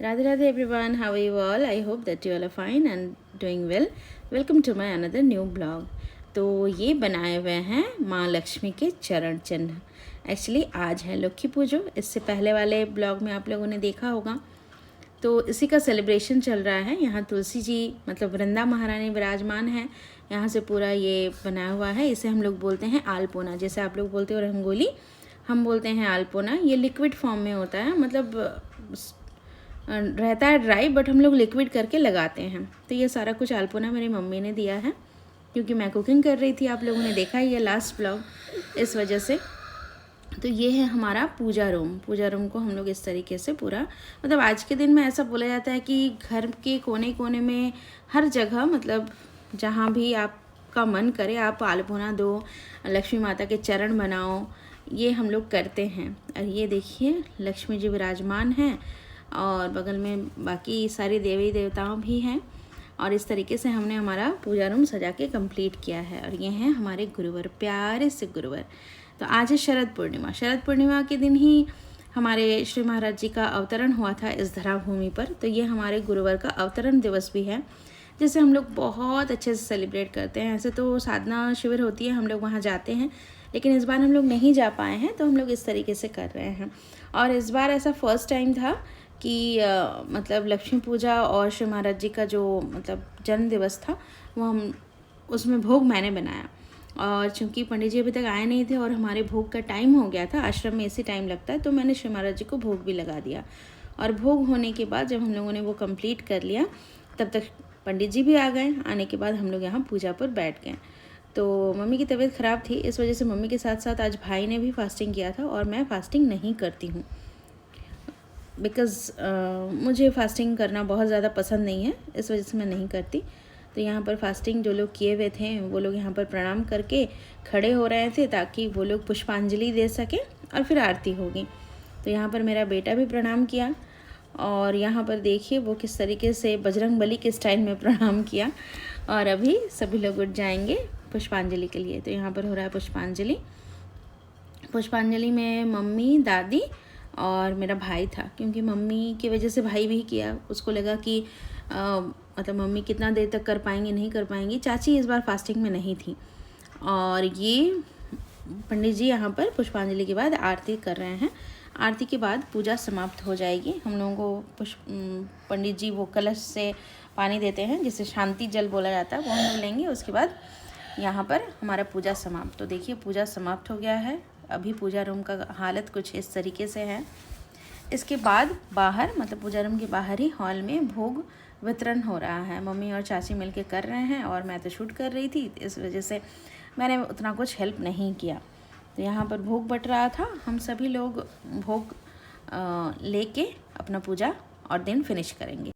Radhe Radhe everyone, how are you all? I hope that you all are fine and doing well. Welcome to my another new blog. तो ये बनाए हुए हैं माँ लक्ष्मी के चरण चिन्ह। एक्चुअली आज है लक्ष्मी पूजो। इससे पहले वाले ब्लॉग में आप लोगों ने देखा होगा, तो इसी का सेलिब्रेशन चल रहा है। यहाँ तुलसी जी मतलब वृंदा महारानी विराजमान है। यहाँ से पूरा ये बनाया हुआ है। इसे हम लोग बोलते हैं आलपोना। जैसे आप लोग बोलते हो रंगोली, हम बोलते हैं आलपोना। ये लिक्विड फॉर्म में होता है, मतलब रहता है ड्राई, बट हम लोग लिक्विड करके लगाते हैं। तो ये सारा कुछ आलपोना मेरी मम्मी ने दिया है, क्योंकि मैं कुकिंग कर रही थी। आप लोगों ने देखा ही है लास्ट ब्लॉग, इस वजह से। तो ये है हमारा पूजा रूम। पूजा रूम को हम लोग इस तरीके से पूरा, मतलब आज के दिन में ऐसा बोला जाता है कि घर के कोने कोने में हर जगह, मतलब जहाँ भी आपका मन करे आप आलपोना दो, लक्ष्मी माता के चरण बनाओ। ये हम लोग करते हैं। और ये देखिए लक्ष्मी जी विराजमान हैं और बगल में बाकी सारी देवी देवताओं भी हैं। और इस तरीके से हमने हमारा पूजा रूम सजा के कंप्लीट किया है। और ये हैं हमारे गुरुवर, प्यारे से गुरुवर। तो आज है शरद पूर्णिमा। शरद पूर्णिमा के दिन ही हमारे श्री महाराज जी का अवतरण हुआ था इस धरा भूमि पर। तो ये हमारे गुरुवर का अवतरण दिवस भी है, जिसे हम लोग बहुत अच्छे से सेलिब्रेट करते हैं। ऐसे तो साधना शिविर होती है, हम लोग वहाँ जाते हैं, लेकिन इस बार हम लोग नहीं जा पाए हैं, तो हम लोग इस तरीके से कर रहे हैं। और इस बार ऐसा फर्स्ट टाइम था कि मतलब लक्ष्मी पूजा और श्री महाराज जी का जो मतलब जन्म दिवस था, वो हम उसमें भोग मैंने बनाया। और चूंकि पंडित जी अभी तक आए नहीं थे और हमारे भोग का टाइम हो गया था, आश्रम में इसी टाइम लगता है, तो मैंने श्री महाराज जी को भोग भी लगा दिया। और भोग होने के बाद जब हम लोगों ने वो कंप्लीट कर लिया, तब तक पंडित जी भी आ गए। आने के बाद हम लोग यहाँ पूजा पर बैठ गए। तो मम्मी की तबीयत ख़राब थी, इस वजह से मम्मी के साथ साथ आज भाई ने भी फास्टिंग किया था। और मैं फास्टिंग नहीं करती हूँ, बिकॉज़ मुझे फास्टिंग करना बहुत ज़्यादा पसंद नहीं है, इस वजह से मैं नहीं करती। तो यहाँ पर फास्टिंग जो लोग किए हुए थे, वो लोग यहाँ पर प्रणाम करके खड़े हो रहे थे, ताकि वो लोग पुष्पांजलि दे सकें और फिर आरती होगी। तो यहाँ पर मेरा बेटा भी प्रणाम किया। और यहाँ पर देखिए वो किस तरीके से बजरंग बली के स्टाइल में प्रणाम किया। और अभी सभी लोग उठ जाएंगे पुष्पांजलि के लिए। तो यहाँ पर हो रहा है पुष्पांजलि। पुष्पांजलि में मम्मी, दादी और मेरा भाई था, क्योंकि मम्मी की वजह से भाई भी किया। उसको लगा कि मतलब मम्मी कितना देर तक कर पाएंगी, नहीं कर पाएंगी। चाची इस बार फास्टिंग में नहीं थी। और ये पंडित जी यहाँ पर पुष्पांजलि के बाद आरती कर रहे हैं। आरती के बाद पूजा समाप्त हो जाएगी। हम लोगों को पंडित जी वो कलश से पानी देते हैं, जिसे शांति जल बोला जाता है, वो हम लोग लेंगे। उसके बाद यहाँ पर हमारा पूजा समाप्त। तो देखिए पूजा समाप्त हो गया है। अभी पूजा रूम का हालत कुछ इस तरीके से है। इसके बाद बाहर, मतलब पूजा रूम के बाहर ही हॉल में भोग वितरण हो रहा है। मम्मी और चाची मिलके कर रहे हैं, और मैं तो शूट कर रही थी, इस वजह से मैंने उतना कुछ हेल्प नहीं किया। तो यहाँ पर भोग बट रहा था। हम सभी लोग भोग लेके अपना पूजा और दिन फिनिश करेंगे।